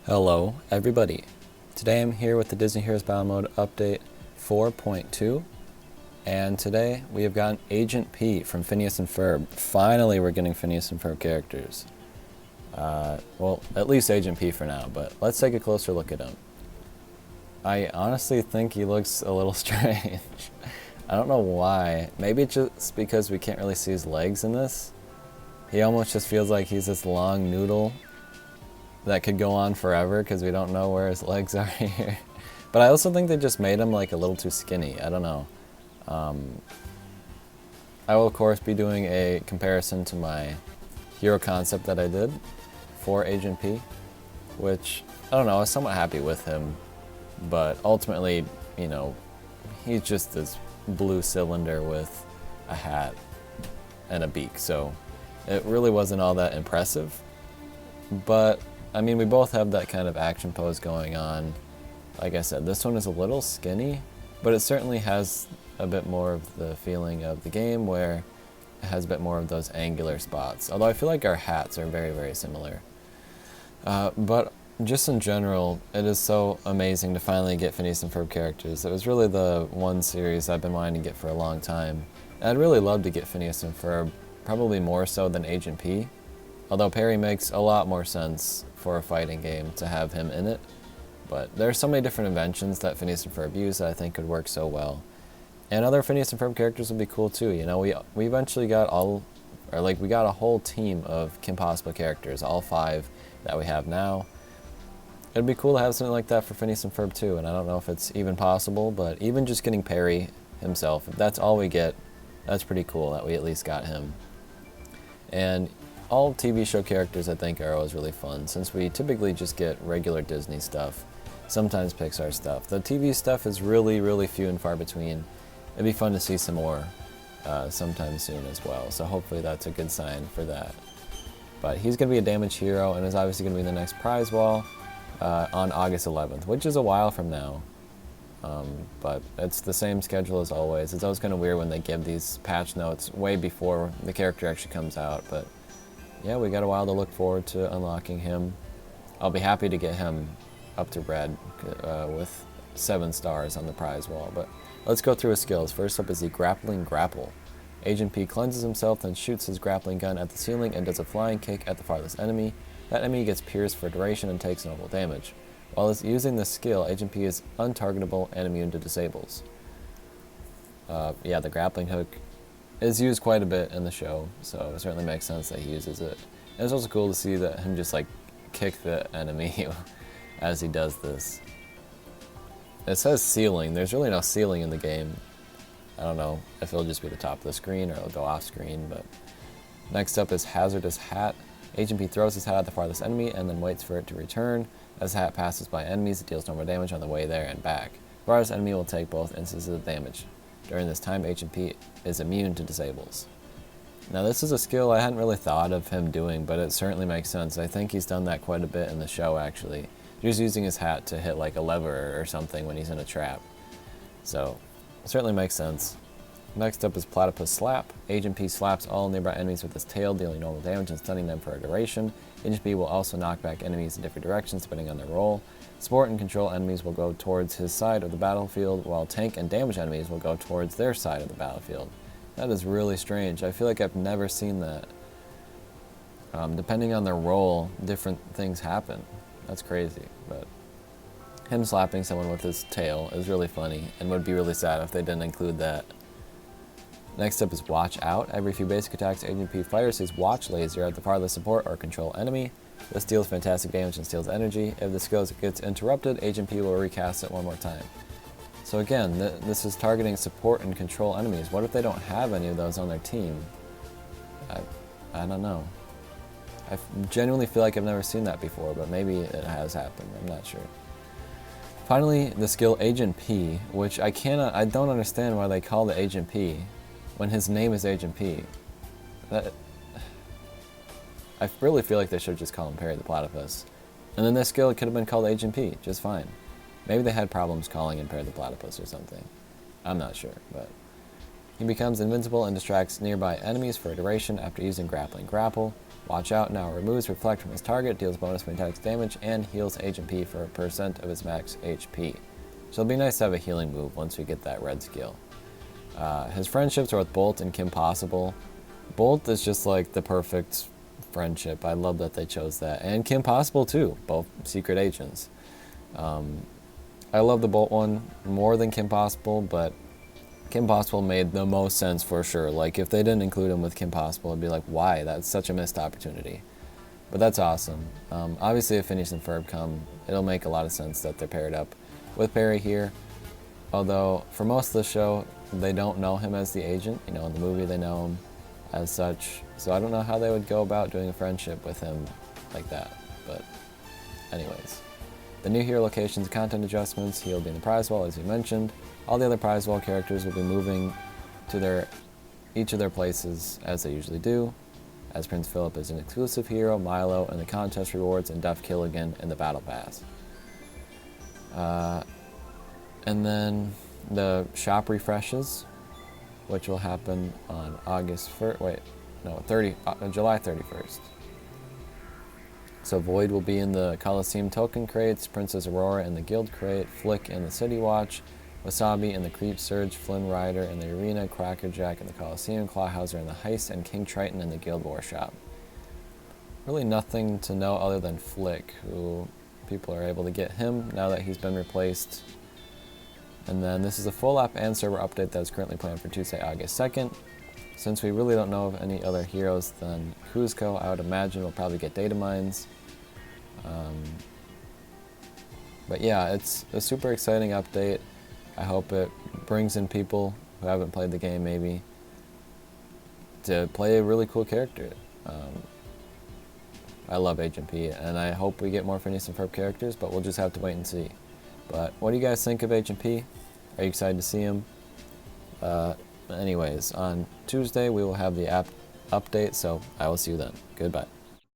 Hello everybody. Today I'm here with the Disney Heroes Battle Mode Update 4.2, and today we have gotten Agent P from Phineas and Ferb. Finally we're getting Phineas and Ferb characters. Well, at least Agent P for now, but let's take a closer look at him. I honestly think he looks a little strange. I don't know why. Maybe it's just because we can't really see his legs in this. He almost just feels like he's this long noodle that could go on forever because we don't know where his legs are here. But I also think they just made him like a little too skinny. I don't know. I will of course be doing a comparison to my hero concept that I did for Agent P, which I don't know, I was somewhat happy with him, but ultimately, you know, he's just this blue cylinder with a hat and a beak, so it really wasn't all that impressive. But I mean, we both have that kind of action pose going on. Like I said, this one is a little skinny, but it certainly has a bit more of the feeling of the game where it has a bit more of those angular spots. Although I feel like our hats are very, very similar. But just in general, it is so amazing to finally get Phineas and Ferb characters. It was really the one series I've been wanting to get for a long time. And I'd really love to get Phineas and Ferb, probably more so than Agent P. Although Perry makes a lot more sense for a fighting game to have him in it. But there are so many different inventions that Phineas and Ferb use that I think could work so well. And other Phineas and Ferb characters would be cool too. You know, we eventually got we got a whole team of Kim Possible characters, all 5 that we have now. It'd be cool to have something like that for Phineas and Ferb too, and I don't know if it's even possible, but even just getting Perry himself, if that's all we get, that's pretty cool that we at least got him. And all TV show characters I think are always really fun, since we typically just get regular Disney stuff, sometimes Pixar stuff. The TV stuff is really, really few and far between. It'd be fun to see some more sometime soon as well, so hopefully that's a good sign for that. But he's going to be a damage hero and is obviously going to be the next prize wall on August 11th, which is a while from now. But it's the same schedule as always. It's always kind of weird when they give these patch notes way before the character actually comes out, but yeah, we got a while to look forward to unlocking him. I'll be happy to get him up to red with 7 stars on the prize wall. But let's go through his skills. First up is the Grappling Grapple. Agent P cleanses himself, then shoots his grappling gun at the ceiling and does a flying kick at the farthest enemy. That enemy gets pierced for duration and takes normal damage. While using this skill, Agent P is untargetable and immune to disables. Yeah, the grappling hook is used quite a bit in the show, so it certainly makes sense that he uses it. And it's also cool to see that him just like kick the enemy as he does this. It says ceiling. There's really no ceiling in the game. I don't know if it'll just be the top of the screen or it'll go off screen, but next up is Hazardous Hat. Agent P throws his hat at the farthest enemy and then waits for it to return. As the hat passes by enemies, it deals normal damage on the way there and back. The farthest enemy will take both instances of damage. During this time, Agent P is immune to disables. Now this is a skill I hadn't really thought of him doing, but it certainly makes sense. I think he's done that quite a bit in the show actually. Just using his hat to hit like a lever or something when he's in a trap. So, it certainly makes sense. Next up is Platypus Slap. Agent P slaps all nearby enemies with his tail, dealing normal damage and stunning them for a duration. Agent P will also knock back enemies in different directions depending on their role. Support and control enemies will go towards his side of the battlefield, while tank and damage enemies will go towards their side of the battlefield. That is really strange. I feel like I've never seen that. Depending on their role, different things happen. That's crazy, but him slapping someone with his tail is really funny and would be really sad if they didn't include that. Next up is Watch Out. Every few basic attacks, Agent P fires his Watch laser at the farthest support or control enemy. This deals fantastic damage and steals energy. If the skill gets interrupted, Agent P will recast it one more time. So again, this is targeting support and control enemies. What if they don't have any of those on their team? I don't know. I genuinely feel like I've never seen that before, but maybe it has happened. I'm not sure. Finally, the skill Agent P, which I don't understand why they call it Agent P when his name is Agent P. I really feel like they should just call him Perry the Platypus. And then this skill could have been called Agent P, just fine. Maybe they had problems calling him Perry the Platypus or something. I'm not sure, but He becomes invincible and distracts nearby enemies for a duration after using Grappling Grapple. Watch out now removes Reflect from his target, deals bonus when attacks damage, and heals Agent P for a percent of his max HP. So it'll be nice to have a healing move once we get that red skill. His friendships are with Bolt and Kim Possible. Bolt is just like the perfect friendship. I love that they chose that. And Kim Possible too, both secret agents. I love the Bolt one more than Kim Possible, but Kim Possible made the most sense for sure. Like, if they didn't include him with Kim Possible, it'd be like, why? That's such a missed opportunity. But that's awesome. Obviously, if Phineas and Ferb come, it'll make a lot of sense that they're paired up with Barry here. Although, for most of the show, they don't know him as the agent. You know, in the movie, they know him as such. So I don't know how they would go about doing a friendship with him like that. But anyways. The new hero locations and content adjustments, he'll be in the prize wall, as we mentioned. All the other prize wall characters will be moving to each of their places as they usually do, as Prince Philip is an exclusive hero, Milo in the contest rewards, and Duff Killigan in the battle pass. And then the shop refreshes, which will happen on July 31st. So Void will be in the Coliseum token crates, Princess Aurora in the guild crate, Flick in the City Watch, Wasabi in the Creep Surge, Flynn Rider in the Arena, Crackerjack in the Coliseum, Clawhauser in the Heist, and King Triton in the Guild War shop. Really nothing to know other than Flick, who people are able to get him now that he's been replaced. And then this is a full app and server update that is currently planned for Tuesday, August 2nd. Since we really don't know of any other heroes than Kuzco, I would imagine we'll probably get data mines. But yeah, it's a super exciting update. I hope it brings in people who haven't played the game maybe to play a really cool character. I love Agent P, and I hope we get more Phineas and Ferb characters, but we'll just have to wait and see. But what do you guys think of Agent P? Are you excited to see him? Anyways, on Tuesday we will have the app update, so I will see you then. Goodbye.